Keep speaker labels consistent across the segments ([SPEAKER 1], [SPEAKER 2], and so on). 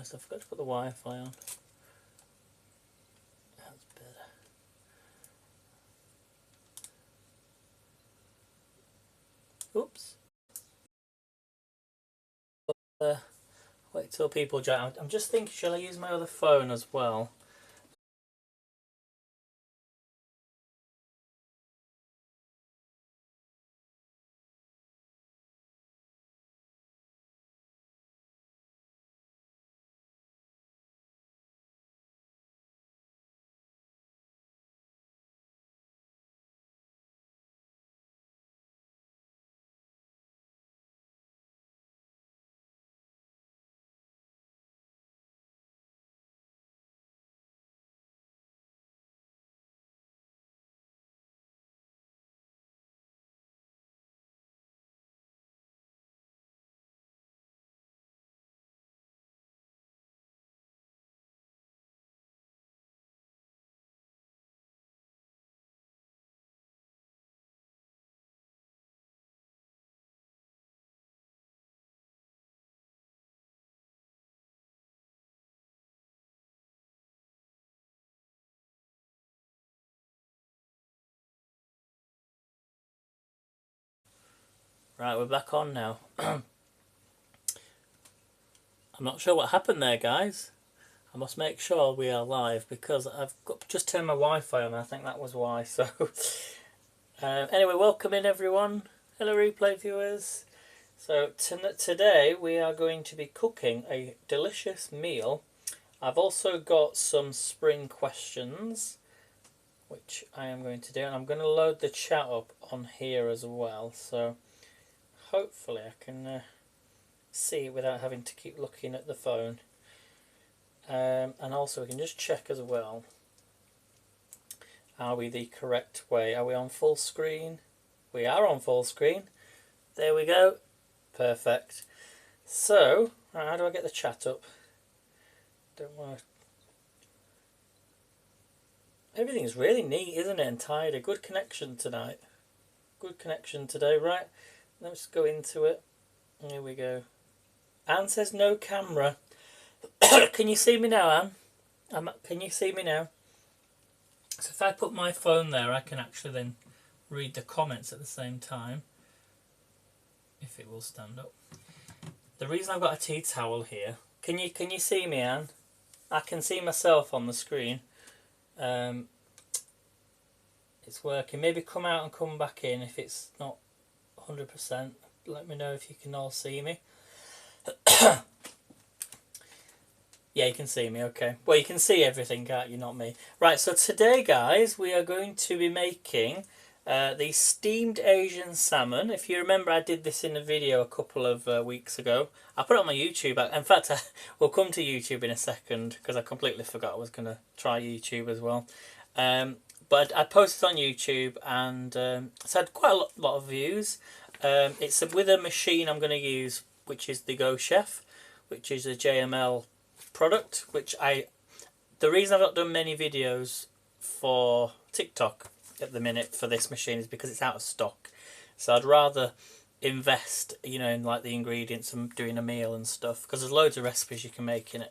[SPEAKER 1] Christ, I forgot to put the Wi-Fi on. That's better. Oops. Wait till people join. I'm just thinking, shall I use my other phone as well? Right, we're back on now. I'm not sure what happened there, guys. I must make sure we are live because I've just turned my Wi-Fi on. I think that was why. So, anyway, welcome in everyone. Hello, replay viewers. So today we are going to be cooking a delicious meal. I've also got some spring questions, which I am going to do, and I'm going to load the chat up on here as well. So hopefully I can see it without having to keep looking at the phone. And also we can just check as well, are we the correct way? Are we on full screen? We are on full screen. There we go. Perfect. So, how do I get the chat up? Don't want to... Everything's really neat, isn't it? And tidy. Good connection tonight. Good connection today. Right, let's go into it. Here we go. Anne says no camera. Can you see me now, Anne? Can you see me now? So if I put my phone there, I can actually then read the comments at the same time. If it will stand up. The reason I've got a tea towel here. Can you see me, Anne? I can see myself on the screen. It's working. Maybe come out and come back in if it's not 100%. Let me know if you can all see me. Yeah, you can see me, okay. Well, you can see everything, can't you? Not me. Right, so today, guys, we are going to be making the steamed Asian salmon. If you remember, I did this in a video a couple of weeks ago. I put it on my YouTube. In fact, we'll come to YouTube in a second because I completely forgot I was going to try YouTube as well. But I posted on YouTube and it's had quite a lot of views. It's with a machine I'm going to use, which is the Go Chef, which is a JML product, the reason I've not done many videos for TikTok at the minute for this machine is because it's out of stock. So I'd rather invest, you know, in like the ingredients and doing a meal and stuff, because there's loads of recipes you can make in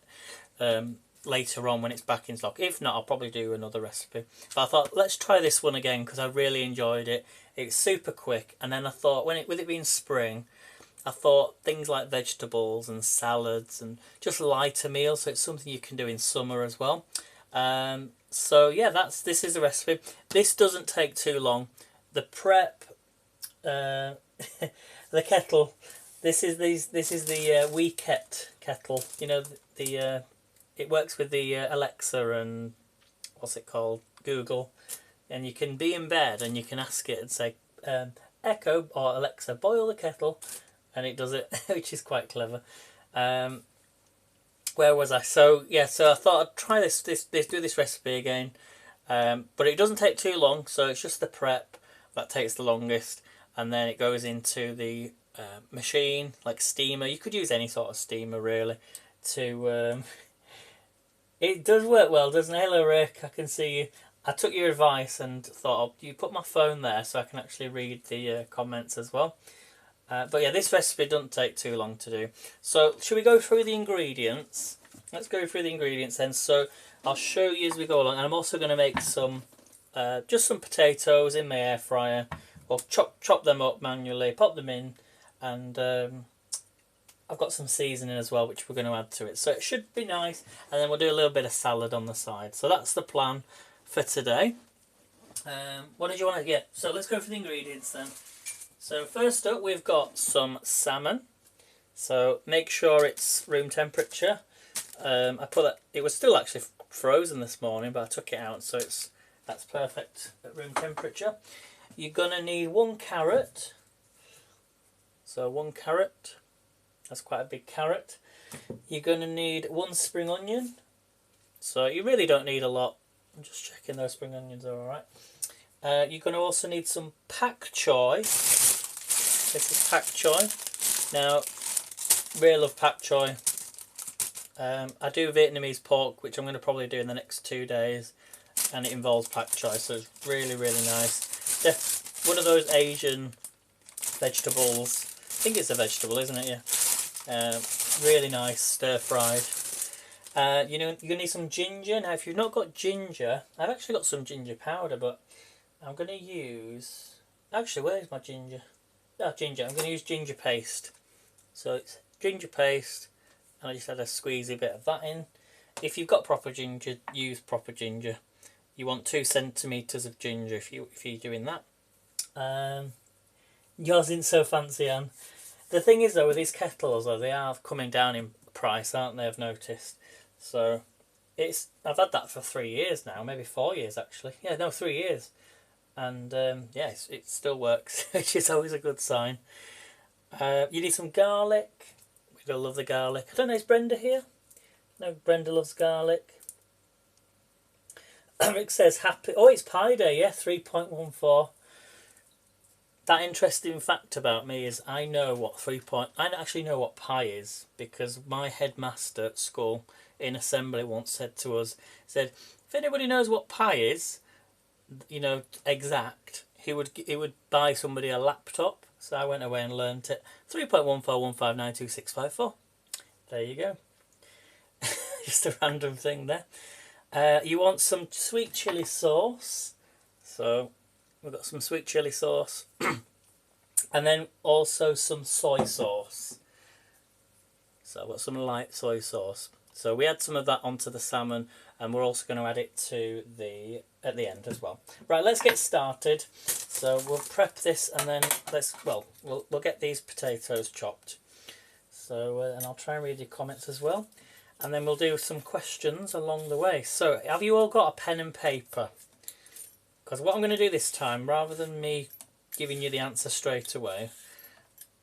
[SPEAKER 1] it later on when it's back in stock. If not, I'll probably do another recipe. But I thought, let's try this one again because I really enjoyed it. It's super quick, and then I thought, with it being spring, I thought things like vegetables and salads and just lighter meals, so it's something you can do in summer as well. So yeah, this is the recipe. This doesn't take too long. The prep, the kettle. This is the WeKet kettle. You know, it works with the Alexa and what's it called, Google, and you can be in bed and you can ask it and say, Echo or Alexa, boil the kettle. And it does it, which is quite clever. Where was I? So yeah, so I thought I'd try do this recipe again. But it doesn't take too long, so it's just the prep that takes the longest, and then it goes into the machine, like steamer. You could use any sort of steamer really. It does work well, doesn't it? Hello Rick, I can see you. I took your advice and thought, you put my phone there so I can actually read the comments as well. But yeah, this recipe doesn't take too long to do. So should we go through the ingredients? let's go through the ingredients then. So I'll show you as we go along, and I'm also going to make some just some potatoes in my air fryer. Or chop them up manually, pop them in, and I've got some seasoning as well, which we're going to add to it. So it should be nice, and then we'll do a little bit of salad on the side. So that's the plan for today. What did you want to get? So let's go for the ingredients then. So first up, we've got some salmon. So make sure it's room temperature. I put that. It was still actually frozen this morning, but I took it out, so that's perfect at room temperature. You're gonna need 1 carrot. So 1 carrot. That's quite a big carrot. You're gonna need 1 spring onion. So you really don't need a lot. I'm just checking those spring onions are alright. You're gonna also need some pak choy. This is pak choy. Now, really love pak choy. I do Vietnamese pork, which I'm going to probably do in the next 2 days, and it involves pak choy, so it's really, really nice. One of those Asian vegetables. I think it's a vegetable, isn't it? Yeah. Really nice, stir fried. You're going to need some ginger. Now, if you've not got ginger, I've actually got some ginger powder, but I'm going to use. Actually, where's my ginger? Oh, ginger. I'm going to use ginger paste. So it's ginger paste, and I just add a squeezy bit of that in. If you've got proper ginger, use proper ginger. You want 2 centimetres of ginger if you're doing that. Yours isn't so fancy, Anne. The thing is though, with these kettles, though, they are coming down in price, aren't they? I've noticed. So I've had that for 3 years now, maybe 4 years actually. Yeah, no, 3 years, and yeah, it still works, which is always a good sign. You need some garlic. We do love the garlic. I don't know, is Brenda here? No, Brenda loves garlic. Rick says happy. Oh, it's Pi Day, yeah, 3.14. That interesting fact about me is I know what I actually know what pi is, because my headmaster at school in assembly once said to us, said, if anybody knows what pi is, you know, exact, he would buy somebody a laptop. So I went away and learnt it. 3.141592654. There you go. Just a random thing there. You want some sweet chili sauce. So we've got some sweet chili sauce. And then also some soy sauce. So I've got some light soy sauce. So we add some of that onto the salmon, and we're also going to add it to at the end as well. Right, let's get started. So we'll prep this, and then we'll get these potatoes chopped. So and I'll try and read your comments as well, and then we'll do some questions along the way. So have you all got a pen and paper? Because what I'm going to do this time, rather than me giving you the answer straight away,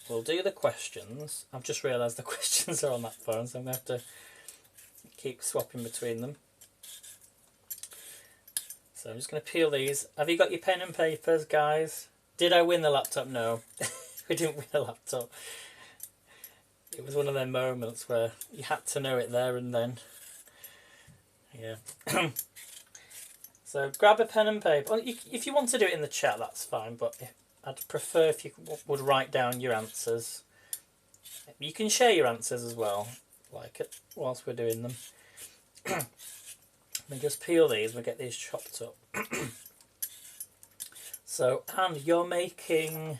[SPEAKER 1] we'll do the questions. I've just realised the questions are on that phone, so I'm going to have to keep swapping between them. So I'm just going to peel these. Have you got your pen and papers, guys? Did I win the laptop? No. We didn't win a laptop. It was one of them moments where you had to know it there and then. Yeah. So grab a pen and paper. If you want to do it in the chat, that's fine, but I'd prefer if you would write down your answers. You can share your answers as well, like it, whilst we're doing them. We just peel these, we get these chopped up. So, Anne, you're making...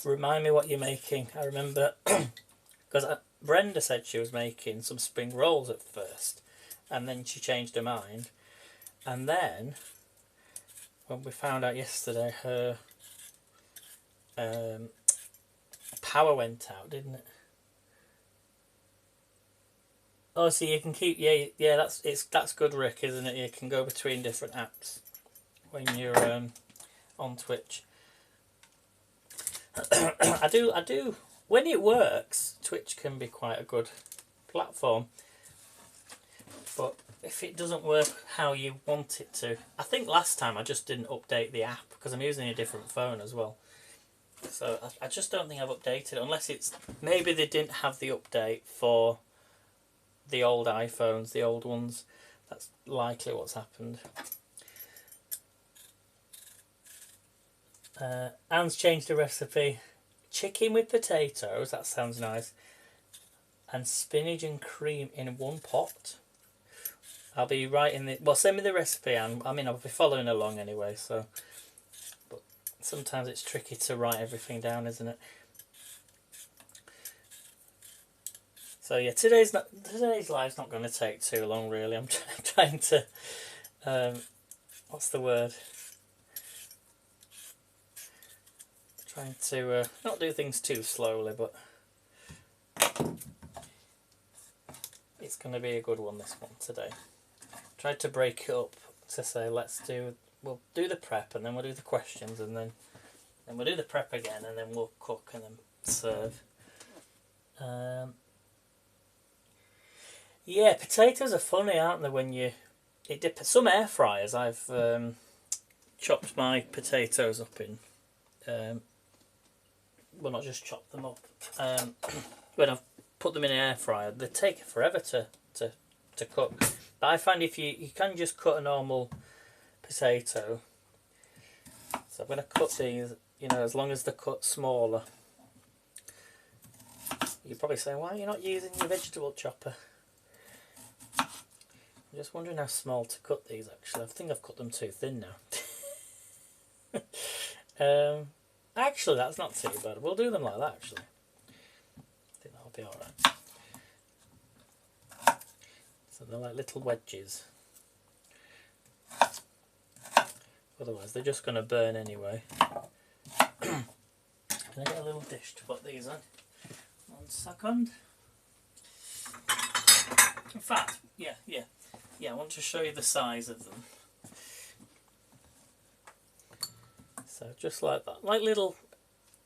[SPEAKER 1] remind me what you're making. I remember, because Brenda said she was making some spring rolls at first, and then she changed her mind. And then, when we found out yesterday, her power went out, didn't it? Oh, so you can keep, yeah. That's good, Rick, isn't it? You can go between different apps when you're on Twitch. I do. When it works, Twitch can be quite a good platform. But if it doesn't work how you want it to, I think last time I just didn't update the app because I'm using a different phone as well. So I just don't think I've updated it, unless it's maybe they didn't have the update for the old iPhones, the old ones. That's likely what's happened. Anne's changed the recipe. Chicken with potatoes, that sounds nice. and spinach and cream in one pot. I'll be writing the, well, send me the recipe, and I mean I'll be following along anyway, so, but sometimes it's tricky to write everything down, isn't it? So yeah, today's live's not going to take too long really. I'm trying to what's the word? Trying to not do things too slowly, but it's going to be a good one, this one today. Tried to break it up to say we'll do the prep and then we'll do the questions and then we'll do the prep again and then we'll cook and then serve. Yeah, potatoes are funny, aren't they? When some air fryers, I've chopped my potatoes up in. Well, not just chop them up. When I've put them in an air fryer, they take forever to cook. But I find if you can just cut a normal potato. So I'm going to cut these, as long as they're cut smaller. You're probably saying, why are you not using your vegetable chopper? I'm just wondering how small to cut these actually. I think I've cut them too thin now. Actually, that's not too bad. We'll do them like that actually. I think that'll be alright. So they're like little wedges. Otherwise they're just going to burn anyway. Can I get a little dish to put these on? 1 second. In fact, yeah, I want to show you the size of them. So just like that, like little,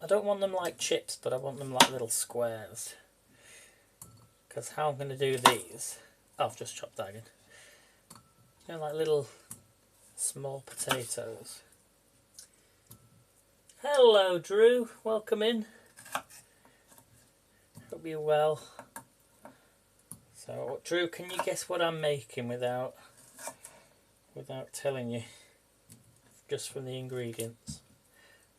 [SPEAKER 1] I don't want them like chips, but I want them like little squares. Because how I'm going to do these, I've just chopped that again. Like little small potatoes. Hello Drew, welcome in. Hope you're well. So Drew, can you guess what I'm making without telling you? Just from the ingredients.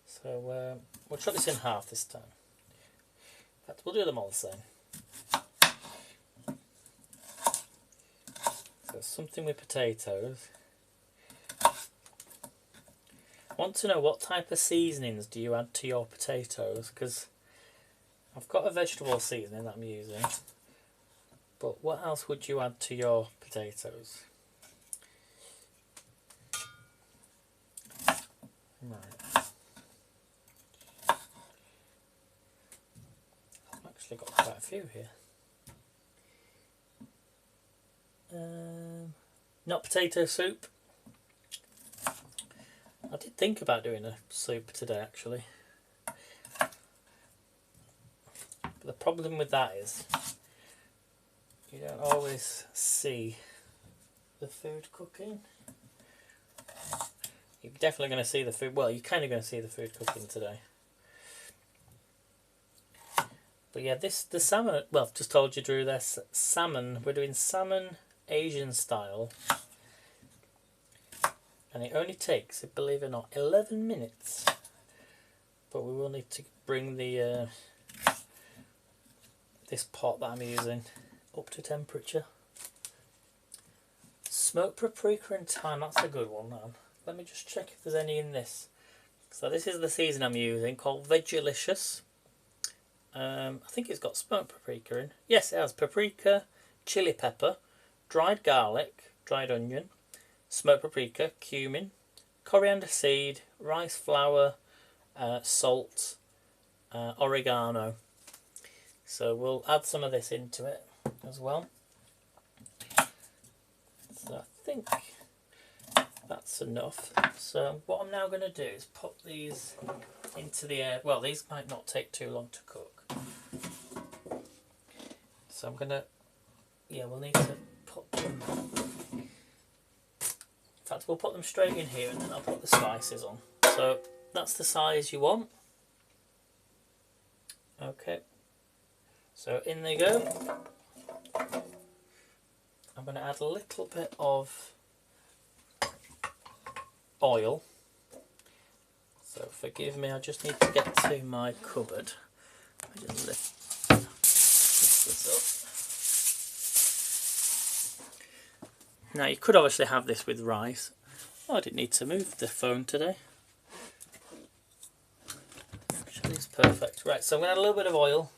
[SPEAKER 1] So we'll chop this in half this time. In fact, we'll do them all the same. So something with potatoes. I want to know what type of seasonings do you add to your potatoes, because I've got a vegetable seasoning that I'm using, but what else would you add to your potatoes? Right. I've actually got quite a few here. Not potato soup. I did think about doing a soup today actually. But the problem with that is you don't always see the food cooking. You're definitely going to see the food, well, you're kind of going to see the food cooking today. But yeah, the salmon, well, I've just told you Drew, there's salmon, we're doing salmon Asian style. And it only takes, believe it or not, 11 minutes. But we will need to bring the this pot that I'm using up to temperature. Smoked paprika and thyme, that's a good one, man. Let me just check if there's any in this. So this is the season I'm using, called Vegilicious. I think it's got smoked paprika in. Yes, it has paprika, chili pepper, dried garlic, dried onion, smoked paprika, cumin, coriander seed, rice flour, salt, oregano. So we'll add some of this into it as well. So I think that's enough. So what I'm now going to do is put these into the air. Well, these might not take too long to cook. So I'm going to, yeah, we'll need to put them, in fact we'll put them straight in here and then I'll put the spices on. So that's the size you want. Okay. So in they go. I'm going to add a little bit of oil. So forgive me, I just need to get to my cupboard. Let me just lift this up. Now you could obviously have this with rice. Oh, I didn't need to move the phone today. Actually, it's perfect. Right, so I'm going to add a little bit of oil.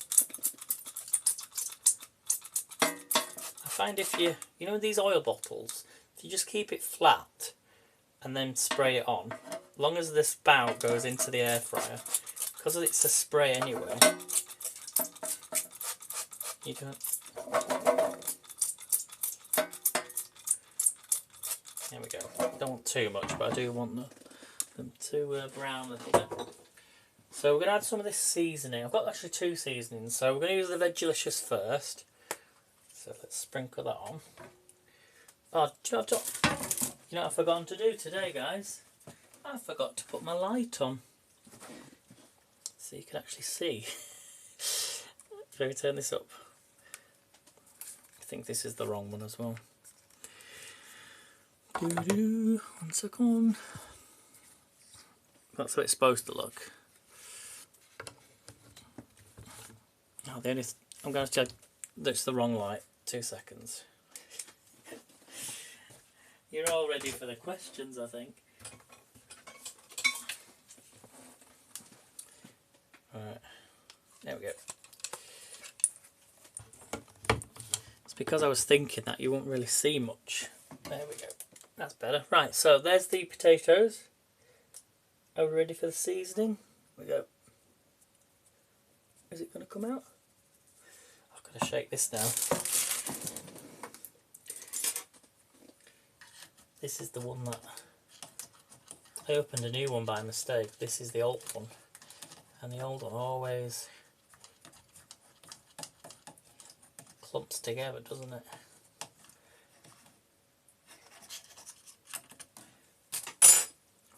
[SPEAKER 1] I find if you know these oil bottles, if you just keep it flat and then spray it on, as long as the spout goes into the air fryer, because it's a spray anyway, you don't... There we go. Don't want too much, but I do want them to brown a little bit. So we're going to add some of this seasoning. I've got actually 2 seasonings, so we're going to use the Vegilicious first. So let's sprinkle that on. Oh, do you know what I've forgotten to do today, guys? I forgot to put my light on. So you can actually see. Should we turn this up? I think this is the wrong one as well. One second. That's what it's supposed to look. Oh, I'm going to check that's the wrong light. 2 seconds. You're all ready for the questions, I think. Alright, there we go. It's because I was thinking that you won't really see much. There we go. That's better. Right, so there's the potatoes. Are we ready for the seasoning? Here we go. Is it going to come out? I've got to shake this now. This is the one that I opened a new one by mistake. This is the old one, and the old one always clumps together, doesn't it?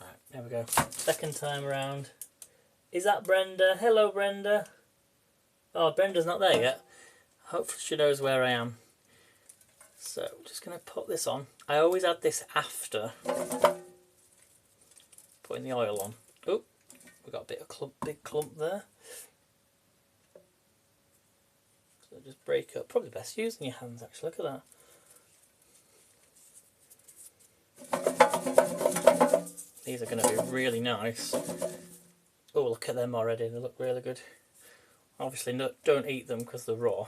[SPEAKER 1] Right, there we go. Second time around. Is that Brenda? Hello, Brenda. Oh, Brenda's not there yet. Hopefully she knows where I am. So I'm just going to put this on. I always add this after putting the oil on. Oh, we've got a bit of big clump there. So just break up. Probably best using your hands actually. Look at that. These are going to be really nice. Oh, look at them already. They look really good. Obviously, don't eat them because they're raw.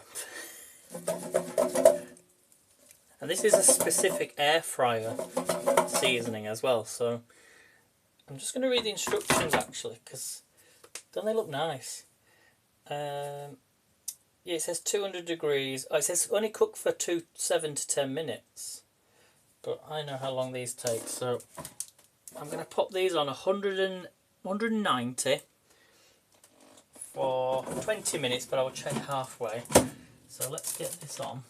[SPEAKER 1] And this is a specific air fryer seasoning as well, so I'm just going to read the instructions actually, because don't they look nice? Yeah, it says 200 degrees. Oh, it says only cook for 7 to 10 minutes, but I know how long these take, so I'm going to pop these on 190 for 20 minutes, but I will check halfway. So let's get this on.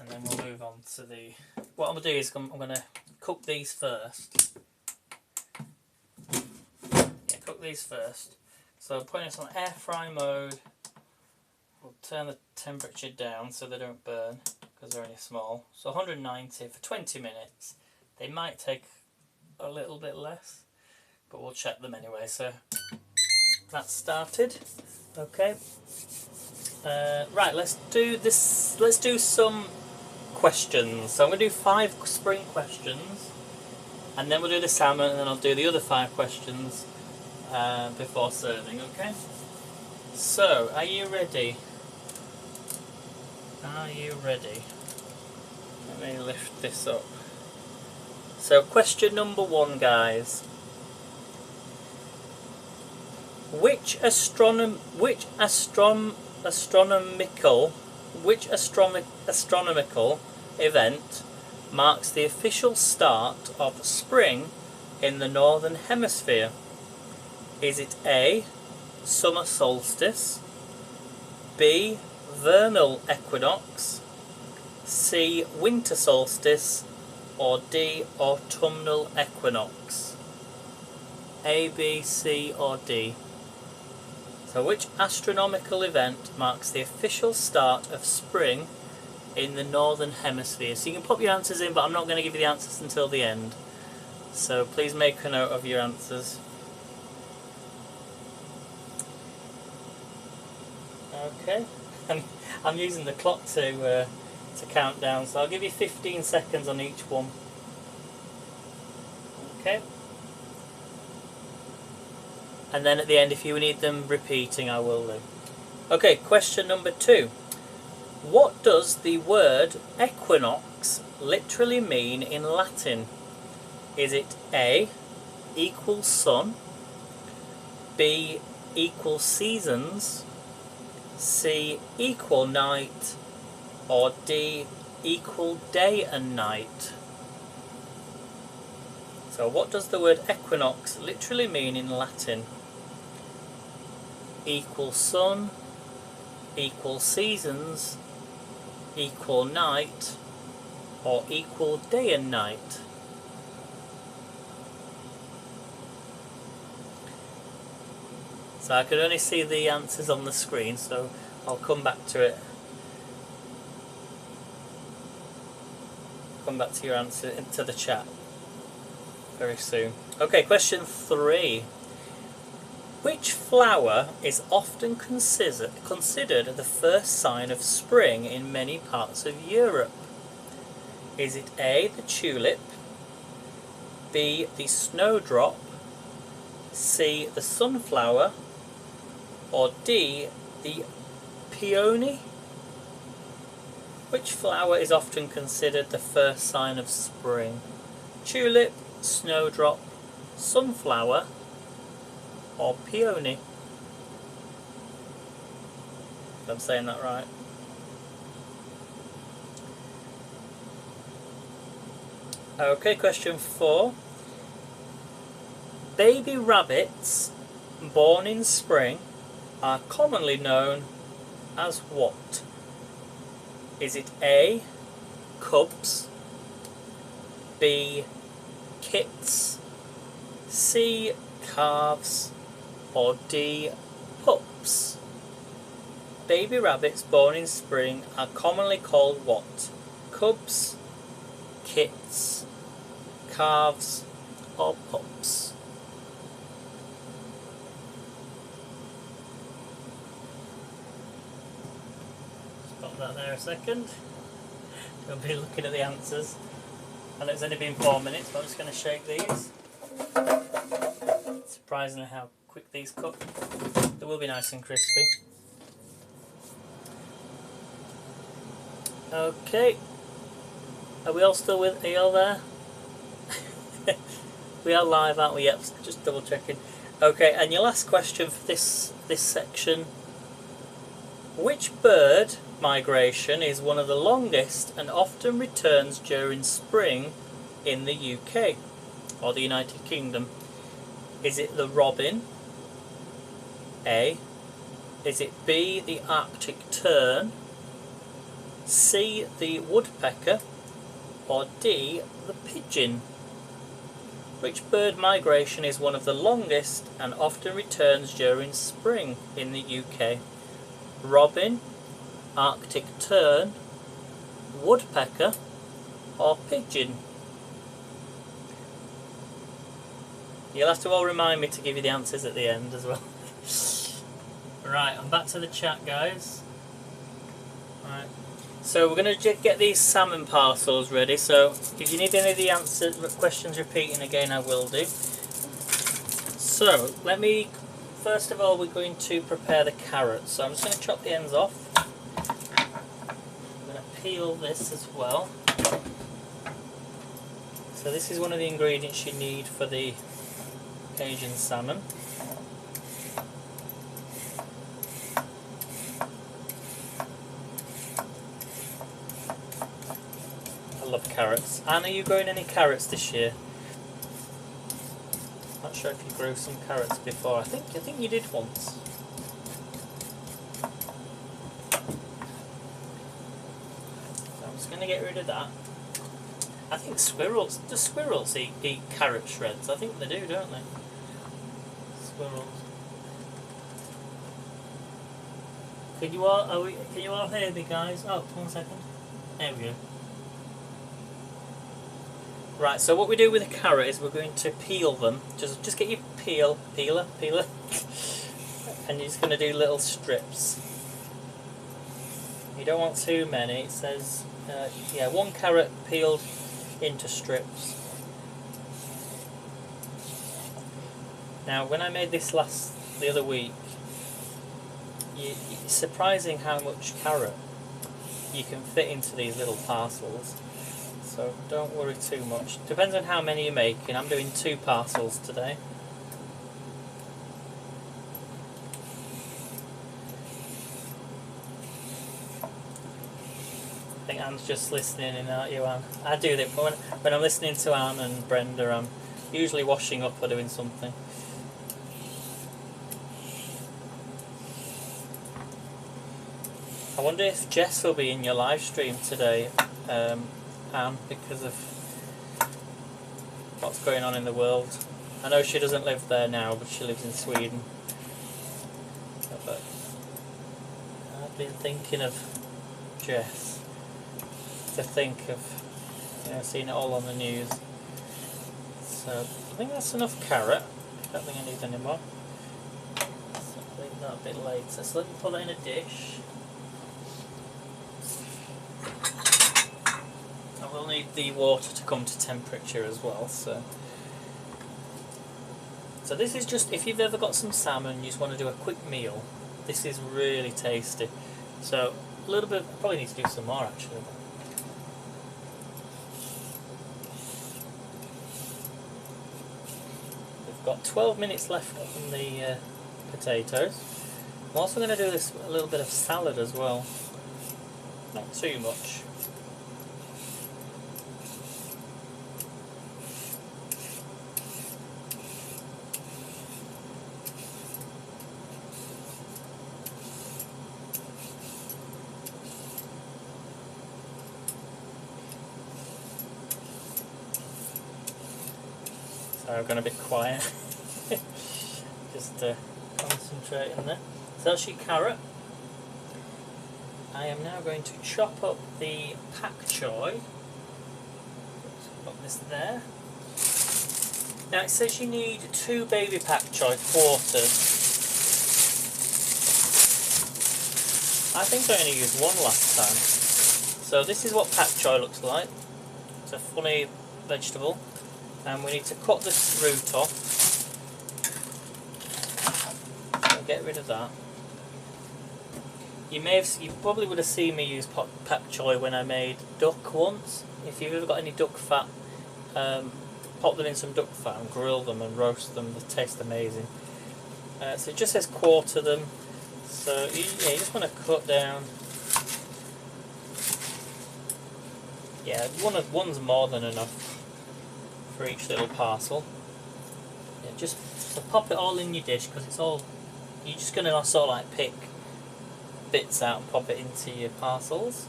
[SPEAKER 1] And then we'll move on to the... What I'm going to do is I'm going to cook these first. Yeah, cook these first. So putting this on air fry mode. We'll turn the temperature down so they don't burn, because they're only small. So 190 for 20 minutes. They might take a little bit less, but we'll check them anyway. So that's started. Okay. Right, let's do this. Let's do some questions. So I'm going to do 5 spring questions, and then we'll do the salmon, and then I'll do the other 5 questions before serving. Okay. So, are you ready? Are you ready? Let me lift this up. So, question number 1, guys. Which astronomical event marks the official start of spring in the northern hemisphere? Is it A, summer solstice, B, vernal equinox, C, winter solstice, or D, autumnal equinox? A, B, C, or D? So which astronomical event marks the official start of spring in the northern hemisphere? So you can put your answers in, but I'm not going to give you the answers until the end. So please make a note of your answers. Okay. I'm using the clock to count down, so I'll give you 15 seconds on each one. Okay. And then at the end, if you need them repeating, I will do. Okay, question number 2. What does the word equinox literally mean in Latin? Is it A, equal sun, B, equal seasons, C, equal night, or D, equal day and night? So what does the word equinox literally mean in Latin? Equal sun, equal seasons, equal night, or equal day and night? So I could only see the answers on the screen, so I'll come back to it. Come back to your answer into the chat very soon. Okay, question 3. Which flower is often considered the first sign of spring in many parts of Europe? Is it A, the tulip, B, the snowdrop, C, the sunflower, or D, the peony? Which flower is often considered the first sign of spring? Tulip, snowdrop, sunflower, or peony? If I'm saying that right. Okay, question 4. Baby rabbits born in spring are commonly known as what? Is it A, cubs, B, kits, C, calves, or D, pups? Baby rabbits born in spring are commonly called what? Cubs, kits, calves, or pups? Stop that there a second. Don't be looking at the answers. I know it's only been 4 minutes, but I'm just going to shake these. Surprisingly how quick these cook. They will be nice and crispy. Okay. Are we all still with? Are you all there? We are live, aren't we? Yep, just double checking. Okay, and your last question for this section. Which bird migration is one of the longest and often returns during spring in the UK or the United Kingdom? Is it the robin? A. Is it B, the Arctic tern? C, the woodpecker? Or D, the pigeon? Which bird migration is one of the longest and often returns during spring in the UK? Robin, Arctic tern, woodpecker, or pigeon? You'll have to all remind me to give you the answers at the end as well. Right, I'm back to the chat, guys. Right. So we're going to get these salmon parcels ready, so if you need any of the questions repeating again, I will do. So, first of all we're going to prepare the carrots. So I'm just going to chop the ends off. I'm going to peel this as well. So this is one of the ingredients you need for the Asian salmon. I love carrots. Anne, are you growing any carrots this year? Not sure if you grew some carrots before. I think you did once. So I'm just going to get rid of that. I think do squirrels eat carrot shreds? I think they do, don't they? Squirrels. Can you all hear me, guys? Oh, 1 second. There we go. Right, so what we do with the carrot is we're going to peel them. Just get your peeler, and you're just going to do little strips. You don't want too many. It says, yeah, 1 carrot peeled into strips. Now, when I made this the other week, it's surprising how much carrot you can fit into these little parcels. So don't worry too much. Depends on how many you're making. I'm doing 2 parcels today. I think Anne's just listening in, aren't you, Anne? I do that when I'm listening to Anne and Brenda. I'm usually washing up or doing something. I wonder if Jess will be in your live stream today, Anne, because of what's going on in the world. I know she doesn't live there now, but she lives in Sweden. But I've been thinking of Jess, to think of, seeing it all on the news. So I think that's enough carrot. I don't think I need any more. So I'll leave that a bit later. So let me put that in a dish. I will need the water to come to temperature as well. So this is just, if you've ever got some salmon, you just want to do a quick meal, this is really tasty. So a little bit, I probably need to do some more actually. We've got 12 minutes left on the potatoes. I'm also going to do this a little bit of salad as well, not too much. I'm going to be quiet, just concentrating there. So that's your carrot. I am now going to chop up the pak choy. Put this there. Now it says you need 2 baby pak choy quarters. I think I only used 1 last time. So this is what pak choy looks like. It's a funny vegetable. And we need to cut this root off. So get rid of that. You probably would have seen me use pak choy when I made duck once. If you've ever got any duck fat, pop them in some duck fat and grill them and roast them. They taste amazing. So it just says quarter them. So you just want to cut down. Yeah, one's more than enough for each little parcel. Yeah, just so pop it all in your dish, because it's all, you're just going to sort of like pick bits out and pop it into your parcels.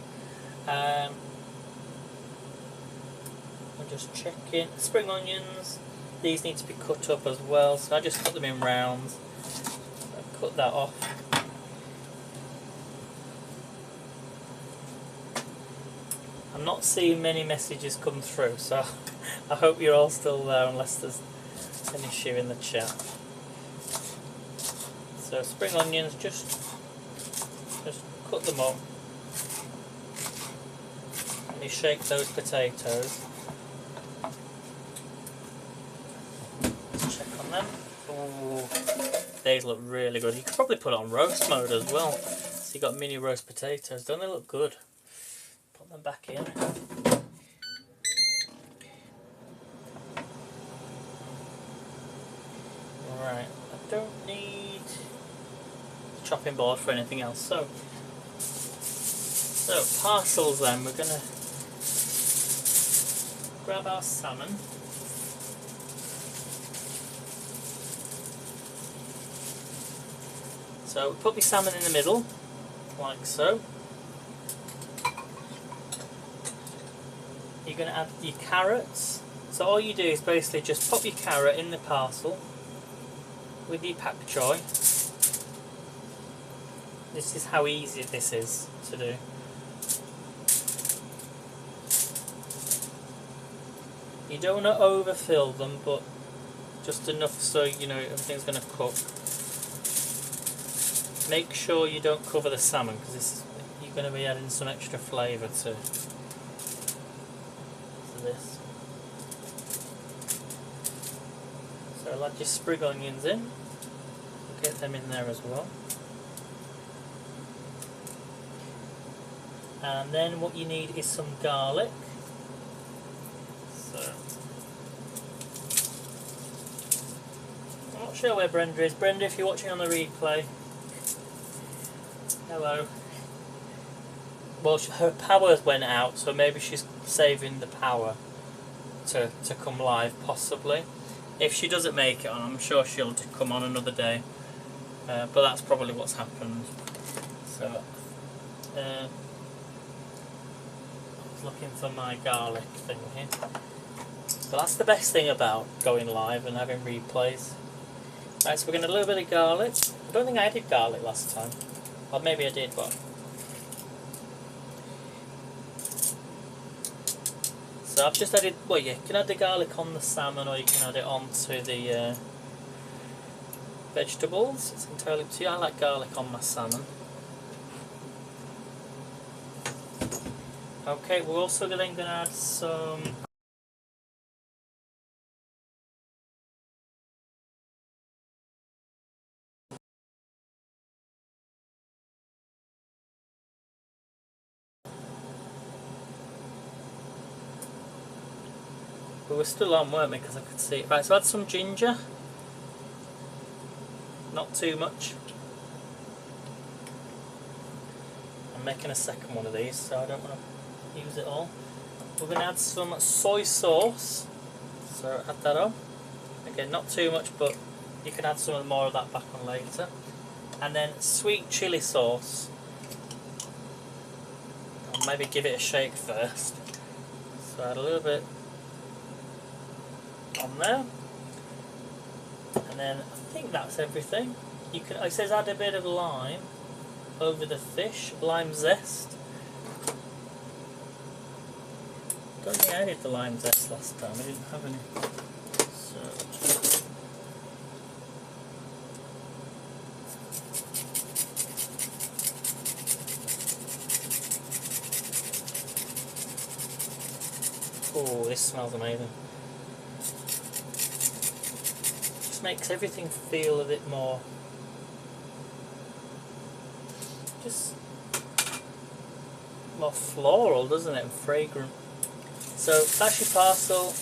[SPEAKER 1] I'm just checking. Spring onions, these need to be cut up as well, so I just cut them in rounds. I cut that off. I'm not seeing many messages come through, so I hope you're all still there unless there's an issue in the chat. So spring onions, just cut them up. And you shake those potatoes. Let's check on them. Ooh, these look really good. You could probably put it on roast mode as well. So you've got mini roast potatoes. Don't they look good? Put them back in. Right, I don't need a chopping board for anything else. So parcels then, we're going to grab our salmon. So put the salmon in the middle, like so. You're going to add your carrots. So all you do is basically just pop your carrot in the parcel with your pak choy. This is how easy this is to do. You don't want to overfill them, but just enough so you know everything's going to cook. Make sure you don't cover the salmon, because you're going to be adding some extra flavour to this. So I'll add your sprig onions in. Get them in there as well. And then what you need is some garlic. So I'm not sure where Brenda is. Brenda, if you're watching on the replay, hello. Well, her power went out, so maybe she's saving the power to come live, possibly. If she doesn't make it on, I'm sure she'll come on another day. But that's probably what's happened. So, I was looking for my garlic thing here. But that's the best thing about going live and having replays. Right, so we're going to add a little bit of garlic. I don't think I added garlic last time. Or maybe I did, but... So I've just added... Well, you can add the garlic on the salmon, or you can add it onto the... vegetables. It's entirely up to you. I like garlic on my salmon. Okay, we're also then going to add some but we're still on, weren't we? Because I could see it. Right, so add some ginger. Not too much. I'm making a second one of these, so I don't want to use it all. We're going to add some soy sauce. So add that on. Again, not too much, but you can add some more of that back on later. And then sweet chili sauce. I'll maybe give it a shake first. So add a little bit on there. And then I think that's everything. You can. It says add a bit of lime over the fish, lime zest. Don't think I did the lime zest last time. I didn't have any. So. Oh, this smells amazing. Makes everything feel a bit more more floral, doesn't it, and fragrant. So that's your parcel.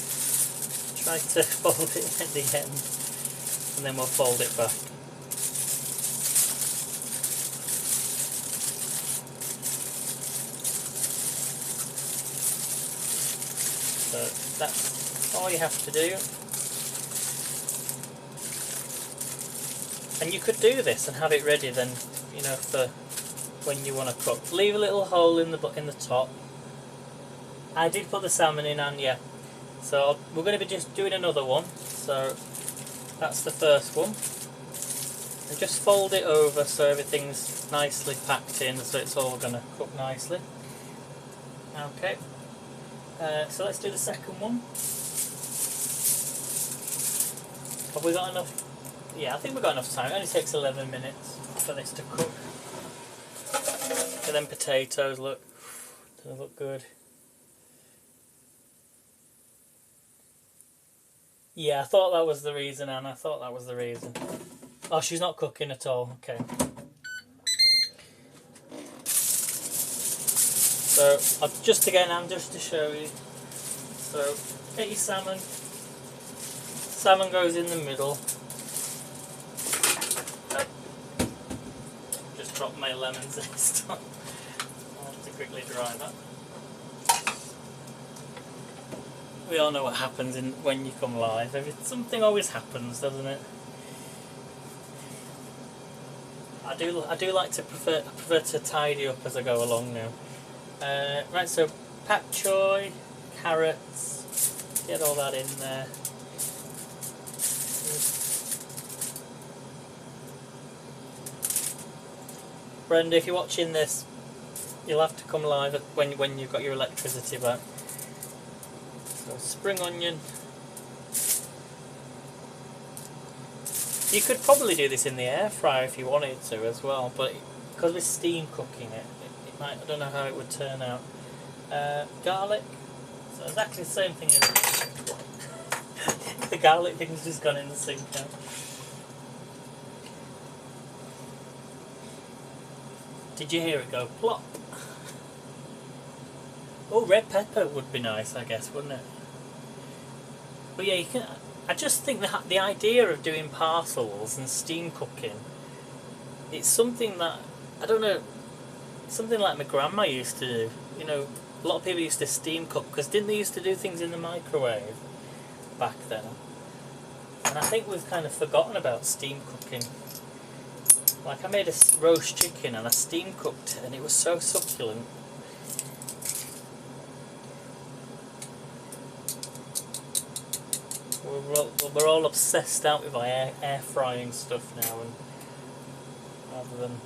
[SPEAKER 1] Try to fold it at the end and then we'll fold it back. So that's all you have to do. And you could do this and have it ready then, you know, for when you want to cook. Leave a little hole in the top. I did put the salmon in, and yeah. So we're going to be just doing another one. So that's the first one. And just fold it over so everything's nicely packed in, so it's all going to cook nicely. Okay. So let's do the second one. Have we got enough? Yeah, I think we've got enough time. It only takes 11 minutes for this to cook. And then potatoes, look, they look good. Yeah, I thought that was the reason, Anna. I thought that was the reason. Oh, she's not cooking at all. Okay. So, just again, Anne, just to show you. So, get your salmon. Salmon goes in the middle. Just drop my lemon zest on. I'll have to quickly dry that. We all know what happens when you come live. Something always happens, doesn't it? I do like to prefer to tidy up as I go along now. Right, so pak choy, carrots, get all that in there. Brenda, if you're watching this, you'll have to come live when you've got your electricity back. So spring onion. You could probably do this in the air fryer if you wanted to as well, but because we're steam cooking it, Right, I don't know how it would turn out. Garlic. So exactly the same thing as the garlic thing's just gone in the sink now. Did you hear it go plop? Oh, red pepper would be nice, I guess, wouldn't it? But yeah, you can. I just think the idea of doing parcels and steam cooking, it's something that, I don't know, something like my grandma used to do. You know, a lot of people used to steam cook, because didn't they used to do things in the microwave back then? And I think we've kind of forgotten about steam cooking. Like, I made a roast chicken and I steam cooked it, and it was so succulent. We're all obsessed out with our air frying stuff now, and rather than,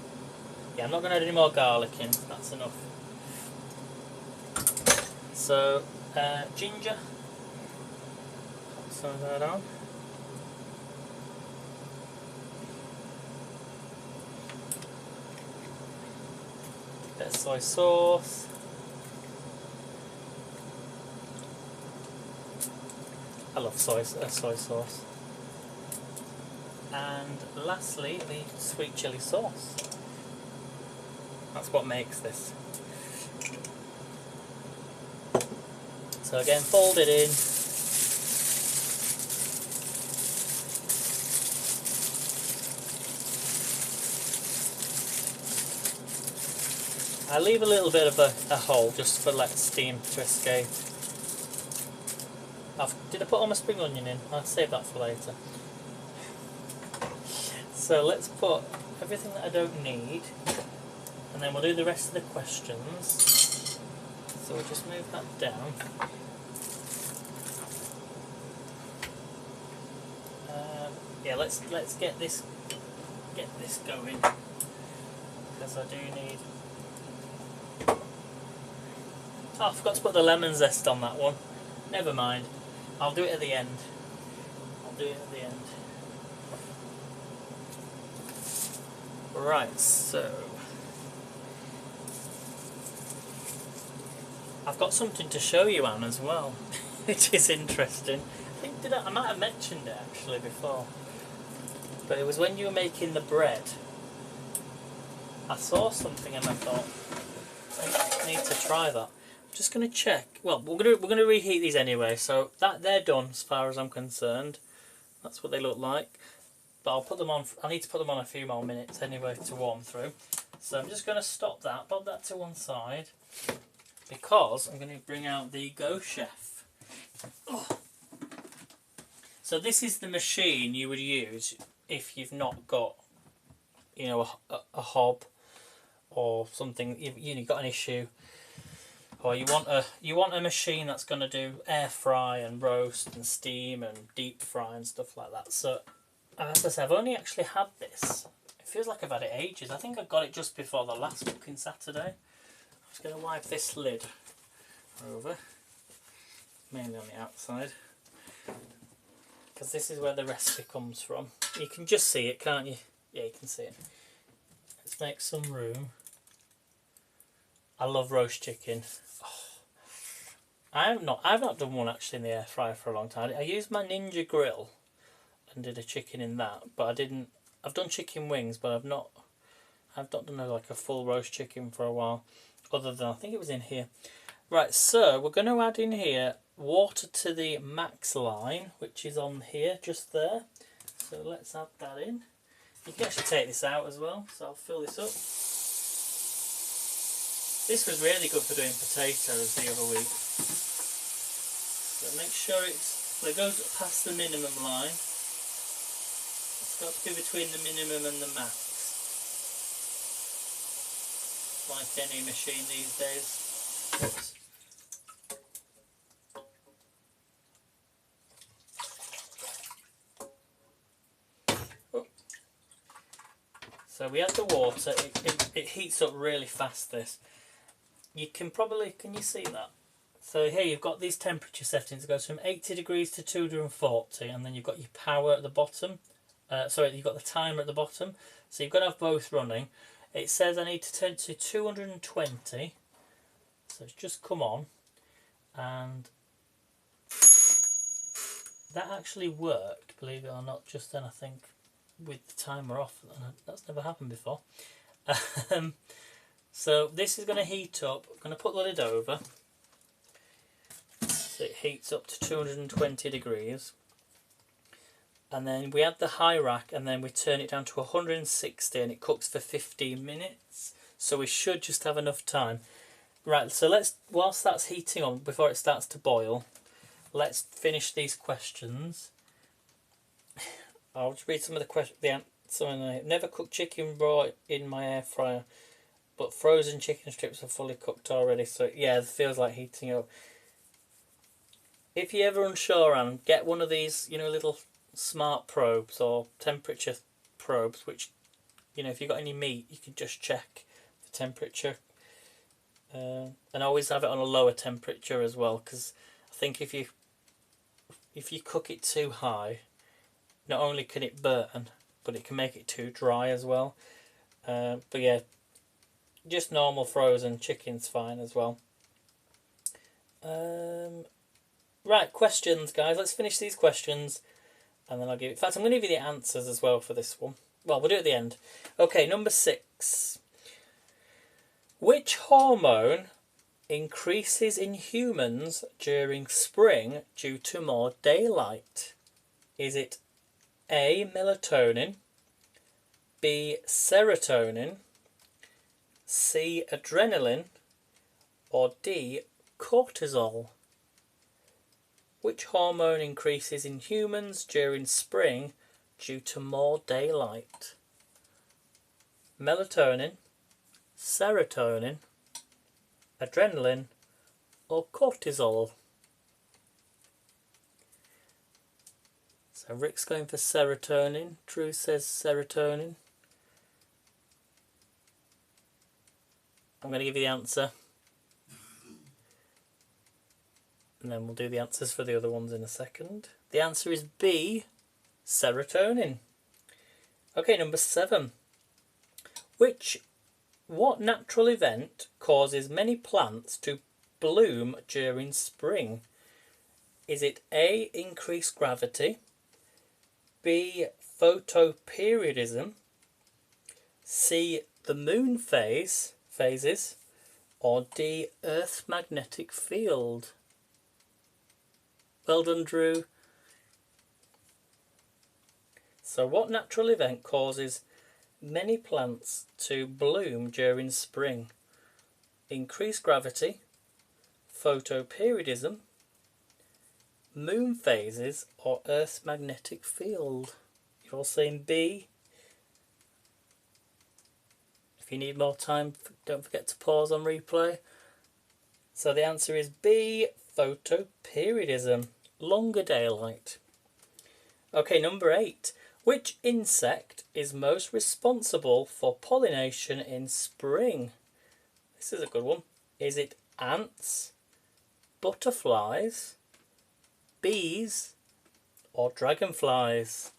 [SPEAKER 1] yeah, I'm not going to add any more garlic in. That's enough. So ginger, put some of that on. Bit of soy sauce. I love soy sauce. And lastly, the sweet chili sauce. That's what makes this. So again, fold it in. I leave a little bit of a hole just for steam to escape. Did I put all my spring onion in? I'll save that for later. So let's put everything that I don't need, and then we'll do the rest of the questions. So we'll just move that down. Yeah, let's get this going, because I do need. Oh, I forgot to put the lemon zest on that one. Never mind. I'll do it at the end. Right, so I've got something to show you, Anne, as well, which is interesting. I think I might have mentioned it actually before, but it was when you were making the bread. I saw something and I thought, I need to try that. I'm just going to check. Well, we're going to reheat these anyway, so they're done as far as I'm concerned. That's what they look like. But I'll put them on. I need to put them on a few more minutes anyway to warm through. So I'm just going to stop that, pop that to one side, because I'm going to bring out the Go Chef. Oh. So this is the machine you would use if you've not got, you know, a hob or something. You've got an issue, or you want a machine that's going to do air fry and roast and steam and deep fry and stuff like that. So as I say, I've only actually had this. It feels like I've had it ages. I think I got it just before the last cooking Saturday. I'm just going to wipe this lid over, mainly on the outside, because this is where the recipe comes from. You can just see it, can't you? Yeah, you can see it. Let's make some room. I love roast chicken. Oh. I've not done one actually in the air fryer for a long time. I used my Ninja grill and did a chicken in that, but I didn't. I've done chicken wings, but I've not done like a full roast chicken for a while. Other than, I think it was in here. Right, so we're going to add in here water to the max line, which is on here, just there. So let's add that in. You can actually take this out as well, so I'll fill this up. This was really good for doing potatoes the other week. So make sure it goes past the minimum line. It's got to be between the minimum and the max, like any machine these days. Oops. Oh. So we add the water. It heats up really fast. This you can you see that? So here you've got these temperature settings. It goes from 80 degrees to 240, and then you've got your power at the bottom. Sorry, you've got the timer at the bottom. So you've got to have both running. It says I need to turn to 220. So it's just come on. And that actually worked, believe it or not, just then I think, with the timer off. That's never happened before. So this is going to heat up. I'm going to put the lid over. So it heats up to 220 degrees. And then we add the high rack and then we turn it down to 160 and it cooks for 15 minutes. So we should just have enough time. Right, so let's, whilst that's heating on, before it starts to boil, let's finish these questions. I'll just read some of the questions. Never cooked chicken raw in my air fryer, but frozen chicken strips are fully cooked already. So yeah, it feels like heating up. If you're ever unsure, Anne, get one of these, you know, little smart probes or temperature probes, which, you know, if you've got any meat, you can just check the temperature. And always have it on a lower temperature as well, because I think if you cook it too high, not only can it burn, but it can make it too dry as well. But yeah, just normal frozen chicken's fine as well. Right, questions, guys. Let's finish these questions, and then I'll give. In fact, I'm going to give you the answers as well for this one. Well, we'll do it at the end. Okay, number 6. Which hormone increases in humans during spring due to more daylight? Is it A, melatonin, B, serotonin, C, adrenaline, or D, cortisol? Which hormone increases in humans during spring due to more daylight? Melatonin, serotonin, adrenaline, or cortisol? So Rick's going for serotonin. Drew says serotonin. I'm going to give you the answer. And then we'll do the answers for the other ones in a second. The answer is B, serotonin. Okay, number 7. What natural event causes many plants to bloom during spring? Is it A, increased gravity, B, photoperiodism, C, the moon phases, or D, Earth's magnetic field? Well done, Drew. So what natural event causes many plants to bloom during spring? Increased gravity, photoperiodism, moon phases, or Earth's magnetic field? You're all saying B. If you need more time, don't forget to pause on replay. So the answer is B, photoperiodism, longer daylight. Okay, number 8. Which insect is most responsible for pollination in spring? This is a good one. Is it ants, butterflies, bees, or dragonflies?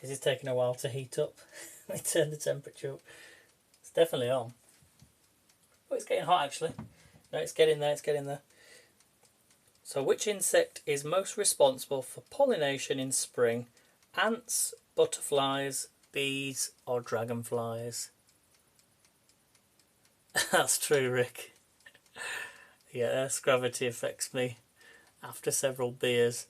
[SPEAKER 1] This is taking a while to heat up. Let me turn the temperature up. It's definitely on. Oh, it's getting hot actually. No, it's getting there, it's getting there. So which insect is most responsible for pollination in spring? Ants, butterflies, bees, or dragonflies? That's true, Rick. Yeah, Earth's gravity affects me after several beers.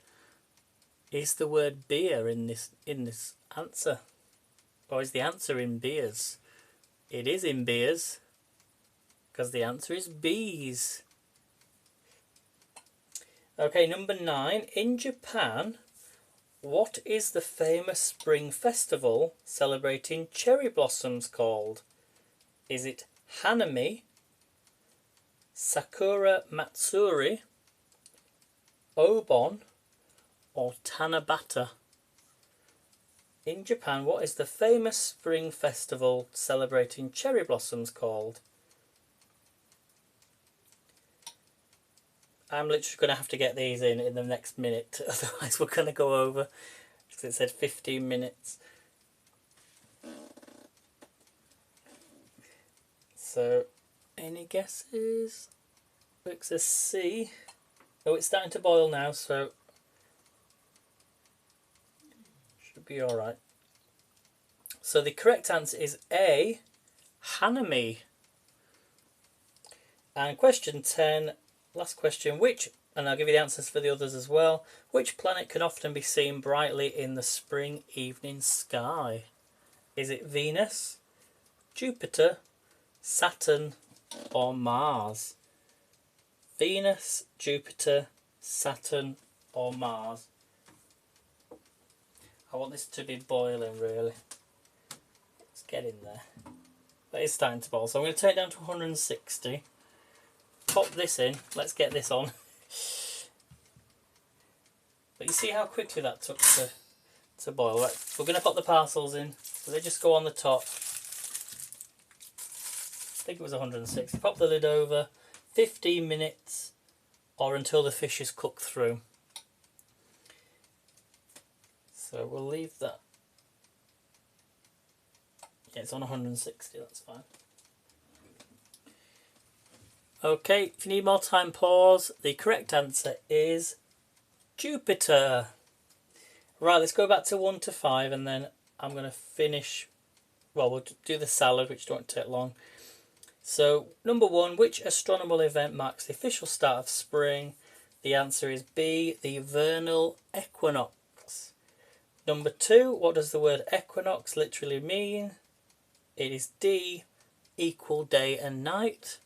[SPEAKER 1] Is the word beer in this answer? Or is the answer in beers? It is in beers, because the answer is bees. Okay, number 9. In Japan, what is the famous spring festival celebrating cherry blossoms called? Is it Hanami, Sakura Matsuri, Obon, or Tanabata? In Japan, what is the famous spring festival celebrating cherry blossoms called? I'm literally going to have to get these in the next minute, otherwise we're going to go over. because it said 15 minutes. So, any guesses? Looks a C. Oh, it's starting to boil now, so should be alright. So the correct answer is A, Hanami. And question 10, last question, and I'll give you the answers for the others as well, which planet can often be seen brightly in the spring evening sky? Is it Venus, Jupiter, Saturn, or Mars? Venus, Jupiter, Saturn, or Mars? I want this to be boiling, really. Let's get in there. But it's starting to boil, so I'm going to turn it down to 160. Pop this in. Let's get this on. But you see how quickly that took to boil. Right, we're going to put the parcels in. So they just go on the top. I think it was 160. Pop the lid over. 15 minutes or until the fish is cooked through. So we'll leave that. Yeah, it's on 160, that's fine. Okay, if you need more time, pause. The correct answer is Jupiter. Right, let's go back to 1 to 5 and then I'm going to finish. Well, we'll do the salad, which don't take long. So, number 1, which astronomical event marks the official start of spring? The answer is B, the vernal equinox. Number 2, what does the word equinox literally mean? It is D, equal day and night.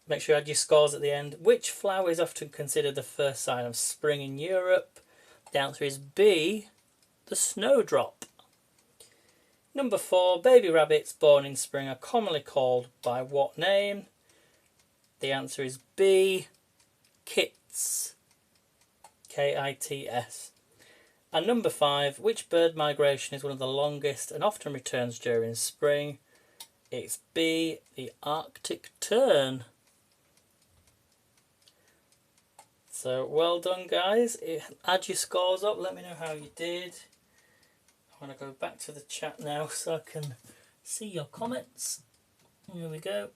[SPEAKER 1] Make sure you add your scores at the end. Which flower is often considered the first sign of spring in Europe? The answer is B, the snowdrop. Number 4, baby rabbits born in spring are commonly called by what name? The answer is B, kits. K-I-T-S. And number 5, which bird migration is one of the longest and often returns during spring? It's B, the Arctic tern. So well done, guys. Add your scores up. Let me know how you did. I'm going to go back to the chat now so I can see your comments. Here we go.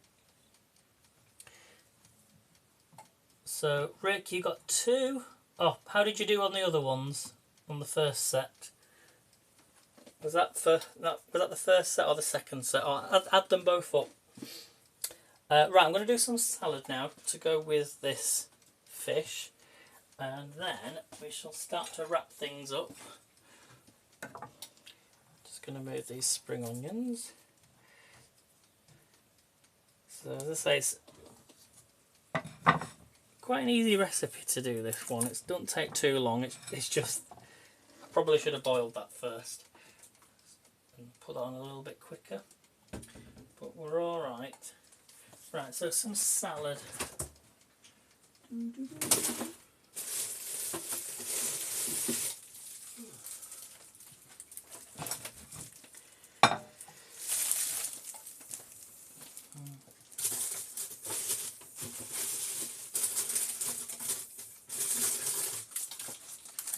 [SPEAKER 1] So Rick, you got 2. Oh, how did you do on the other ones? On the first set? Was that the first set or the second set? Oh, add them both up. Right, I'm going to do some salad now to go with this fish, and then we shall start to wrap things up. Just going to move these spring onions. So as I say, it's quite an easy recipe to do this one. It doesn't take too long. It's just, I probably should have boiled that first and put that on a little bit quicker, but we're all right. Right, so some salad.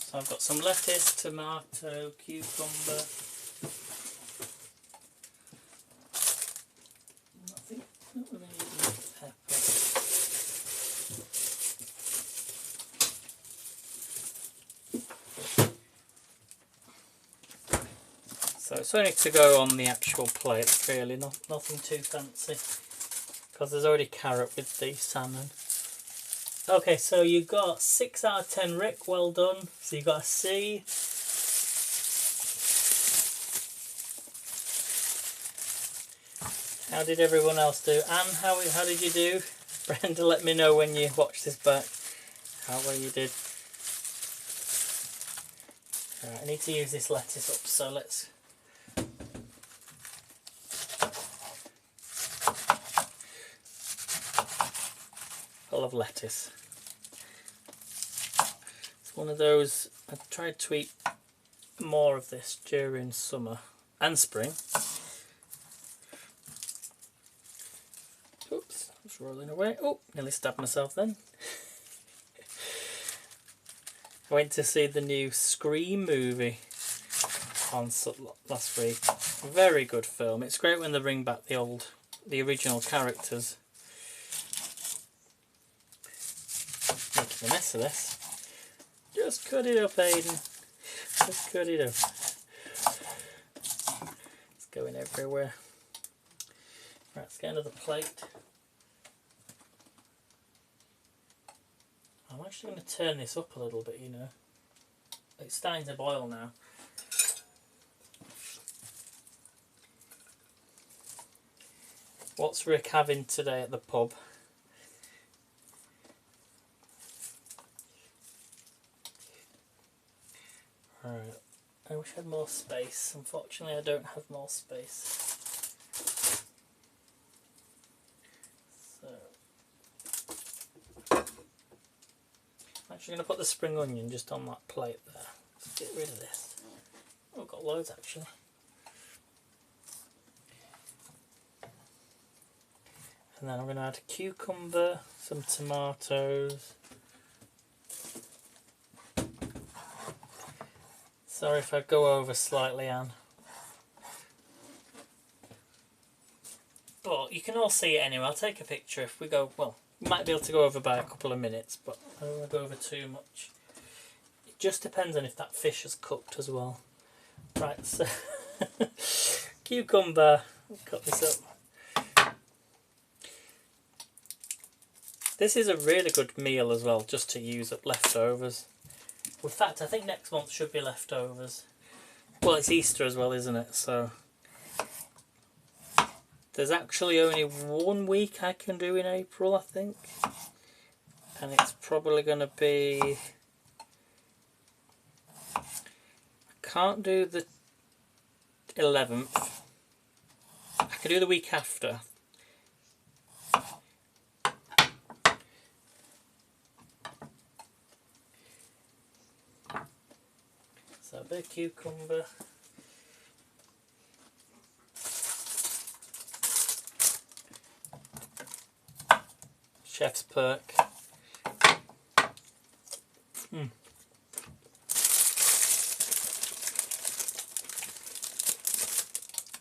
[SPEAKER 1] So I've got some lettuce, tomato, cucumber. Not really need enough pepper. So it's only to go on the actual plate, really, nothing too fancy, because there's already carrot with the salmon. Okay, so you got 6 out of 10, Rick, well done. So you got a C. How did everyone else do? Anne, how did you do? Brenda, let me know when you watch this back how well you did. Alright, I need to use this lettuce up, so let's... I love lettuce. It's one of those, I've tried to eat more of this during summer and spring. Oops, it's rolling away. Oh, nearly stabbed myself then. went to see the new Scream movie on last week. Very good film. It's great when they bring back the original characters. Making a mess of this. Just cut it up, Aiden. Just cut it up. It's going everywhere. Right, let's get another plate. I'm actually going to turn this up a little bit, you know. It's starting to boil now. What's Rick having today at the pub? Right. I wish I had more space. Unfortunately, I don't have more space. So, I'm actually going to put the spring onion just on that plate there. Let's get rid of this. Oh, I've got loads actually. And then I'm going to add a cucumber, some tomatoes. Sorry if I go over slightly, Anne. But you can all see it anyway. I'll take a picture if we go, well, we might be able to go over by a couple of minutes, but I don't want to go over too much. It just depends on if that fish is cooked as well. Right, so cucumber, I'll cut this up. This is a really good meal as well, just to use up leftovers. In fact, I think next month should be leftovers. Well, it's Easter as well, isn't it? So there's actually only 1 week I can do in April, I think. And it's probably going to be... I can't do the 11th. I can do the week after. So a bit of cucumber. Chef's perk.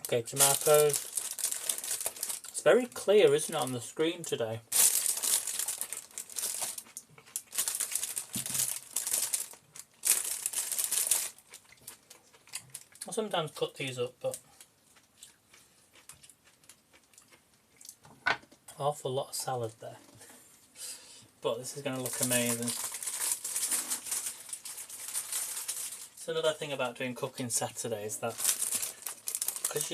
[SPEAKER 1] Okay, tomatoes. It's very clear, isn't it, on the screen today? I sometimes cut these up, but awful lot of salad there. But this is going to look amazing. It's another thing about doing cooking Saturdays, that because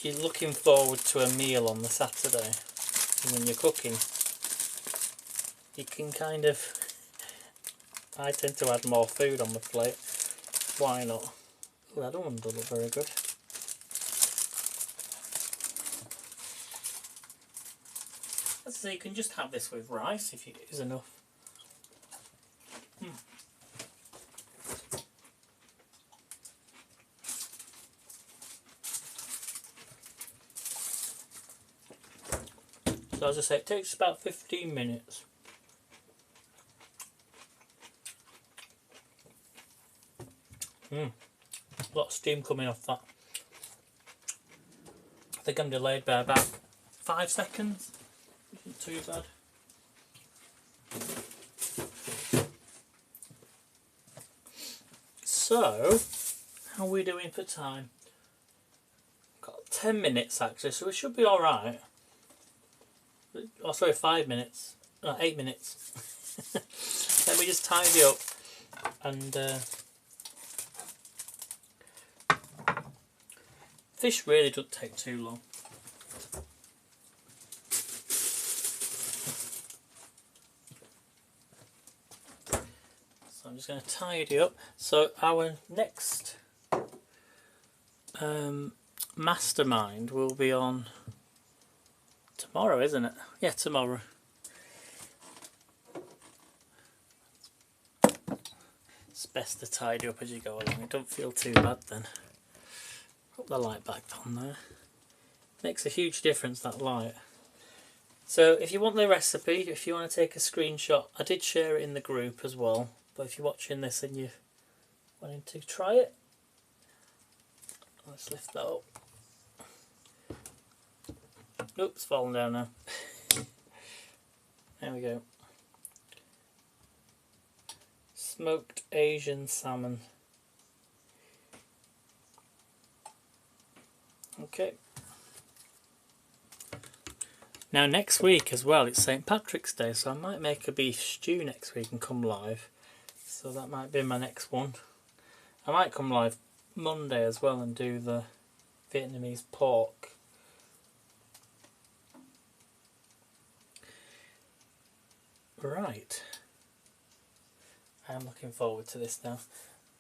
[SPEAKER 1] you're looking forward to a meal on the Saturday, and when you're cooking, you can kind of... I tend to add more food on the plate. Why not? Ooh, that one doesn't look very good. So you can just have this with rice if it is enough. So as I say, it takes about 15 minutes. A lot of steam coming off that. I think I'm delayed by about 5 seconds. Isn't too bad. So, how are we doing for time? Got 10 minutes actually, so we should be alright. Oh, sorry, 5 minutes. No, 8 minutes. Let me just tidy up and fish really doesn't take too long. So I'm just going to tidy up. So our next mastermind will be on tomorrow, isn't it? Yeah, tomorrow. It's best to tidy up as you go along. It don't feel too bad then. Put the light back on there. Makes a huge difference, that light. So if you want the recipe, if you want to take a screenshot, I did share it in the group as well. But if you're watching this and you're wanting to try it, let's lift that up. Oops, it's fallen down now. There we go. Smoked Asian salmon. Okay. Now next week as well, it's St. Patrick's Day, so I might make a beef stew next week and come live. So that might be my next one. I might come live Monday as well and do the Vietnamese pork. Right. I am looking forward to this now.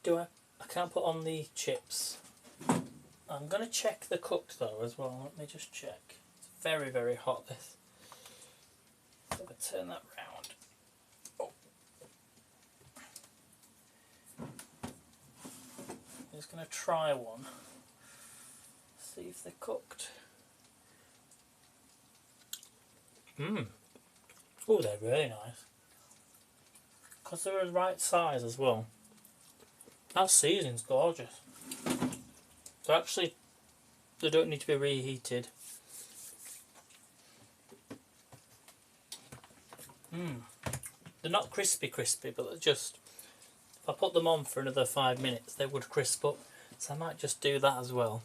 [SPEAKER 1] I can't put on the chips. I'm going to check the cooked though as well. Let me just check. It's very, very hot this. So I'm going to turn that round. Oh. I'm just going to try one. See if they're cooked. Oh, they're really nice. Because they're the right size as well. That seasoning's gorgeous. So actually, they don't need to be reheated. They're not crispy, but they're just... If I put them on for another 5 minutes, they would crisp up. So I might just do that as well.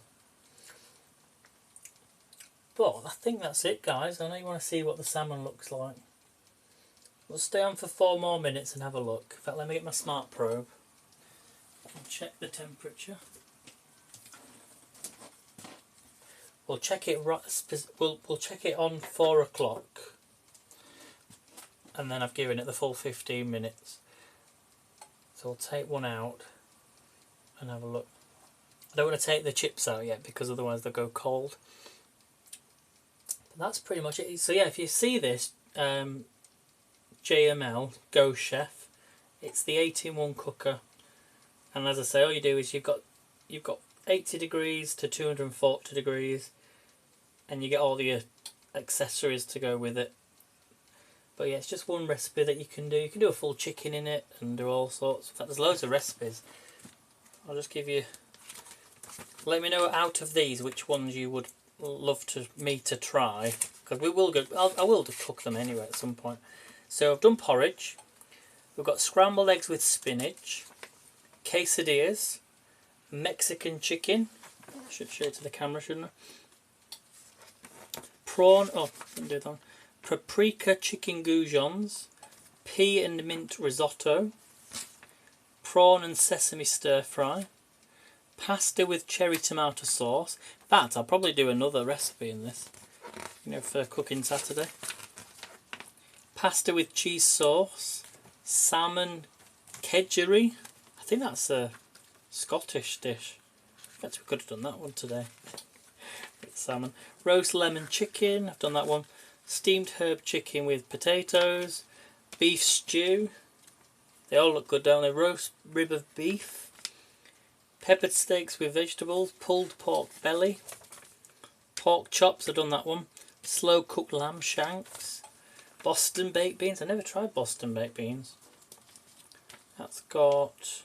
[SPEAKER 1] But I think that's it, guys. I know you want to see what the salmon looks like. We'll stay on for 4 more minutes and have a look. In fact, let me get my smart probe and check the temperature. We'll check it we'll check it on 4 o'clock, and then I've given it the full 15 minutes. So I'll take one out and have a look. I don't want to take the chips out yet because otherwise they'll go cold. But that's pretty much it. So yeah, if you see this JML Go Chef, it's the 8-in-1 cooker, and as I say, all you do is you've got 80 degrees to 240 degrees, and you get all the accessories to go with it. But yeah, it's just one recipe that you can do. You can do a full chicken in it and do all sorts. In fact, there's loads of recipes. I'll just give you... Let me know out of these which ones you would love me to try, because we will go. I will cook them anyway at some point. So I've done porridge. We've got scrambled eggs with spinach, quesadillas, Mexican chicken. I should show it to the camera, shouldn't I? Prawn, didn't do that one. Paprika chicken goujons, pea and mint risotto, prawn and sesame stir fry, pasta with cherry tomato sauce. In fact, I'll probably do another recipe in this, for cooking Saturday. Pasta with cheese sauce, salmon kedgeree. I think that's a Scottish dish. In fact, we could have done that one today. With salmon. Roast lemon chicken, I've done that one. Steamed herb chicken with potatoes. Beef stew. They all look good, don't they? Roast rib of beef. Peppered steaks with vegetables. Pulled pork belly. Pork chops, I've done that one. Slow cooked lamb shanks. Boston baked beans. I never tried Boston baked beans. That's got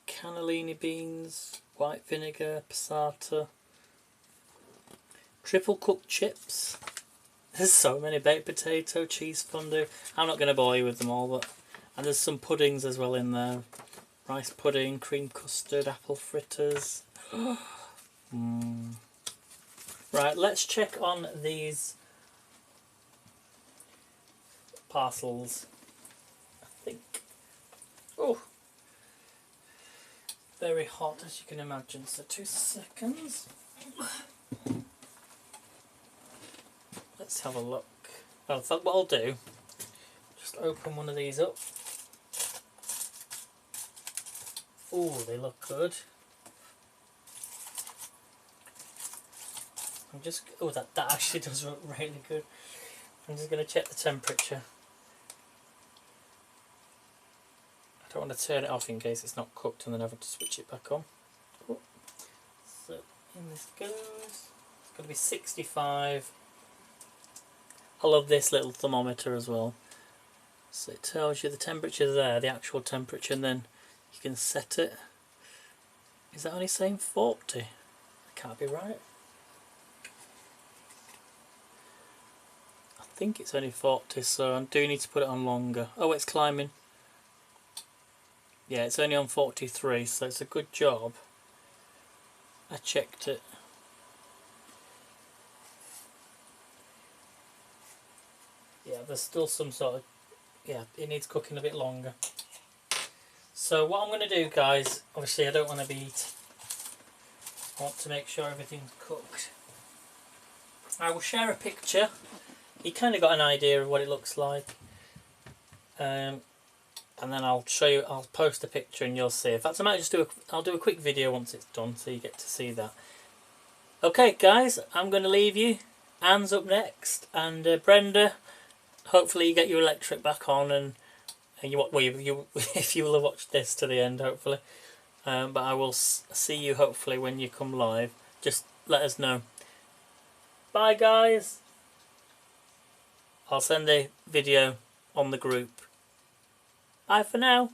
[SPEAKER 1] cannellini beans, white vinegar, passata, triple cooked chips. There's so many. Baked potato, cheese fondue. I'm not going to bore you with them all, but and there's some puddings as well in there. Rice pudding, cream custard, apple fritters. Right, let's check on these parcels. I think. Oh, very hot as you can imagine. So 2 seconds. Let's have a look. Well, what I'll do, just open one of these up. Oh, they look good. That actually does look really good. I'm just going to check the temperature. I don't want to turn it off in case it's not cooked and then I have to switch it back on. Oh. So in this goes. It's going to be 65. I love this little thermometer as well. So it tells you the temperature there, the actual temperature, and then you can set it. Is that only saying 40? That can't be right. I think it's only 40, so I do need to put it on longer. Oh, it's climbing. Yeah, it's only on 43, so it's a good job I checked it. Yeah, there's still some sort of... yeah, it needs cooking a bit longer. So what I'm going to do, guys, obviously I don't want to beat. I want to make sure everything's cooked. I will share a picture. You kind of got an idea of what it looks like. And then I'll show you, I'll post a picture and you'll see. In fact, I might just I'll do a quick video once it's done so you get to see that. Okay guys, I'm going to leave you. Anne's up next, and Brenda, hopefully you get your electric back on, and you if you will have watched this to the end, hopefully. But I will see you hopefully when you come live. Just let us know. Bye guys. I'll send a video on the group. Bye for now.